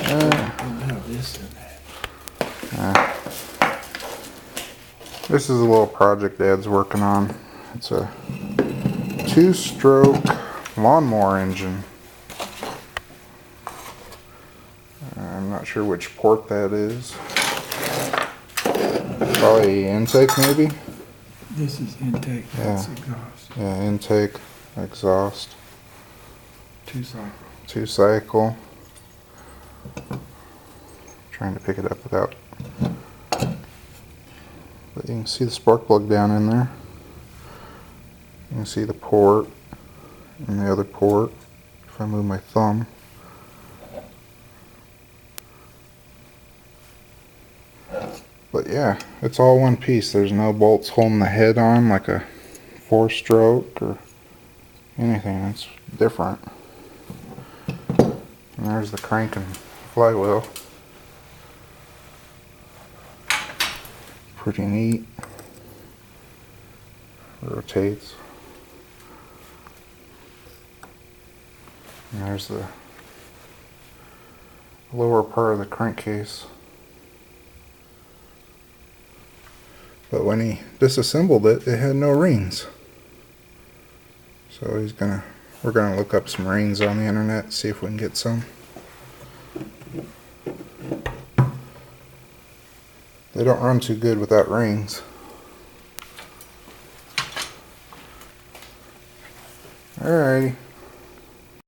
don't have this in there. This is a little project Dad's working on. It's a 2-stroke lawnmower engine. I'm not sure which port that is. Probably intake, maybe? This is intake, that's exhaust. Yeah, intake, exhaust. 2-cycle. 2-cycle. Trying to pick it up without. But you can see the spark plug down in there. You can see the port and the other port if I move my thumb. But yeah, it's all one piece. There's no bolts holding the head on like a 4-stroke or anything. It's different. And there's the crank and flywheel. Pretty neat. Rotates. And there's the lower part of the crankcase. But when he disassembled it, it had no rings. So we're gonna look up some rings on the internet, see if we can get some. They don't run too good without rings. Alrighty.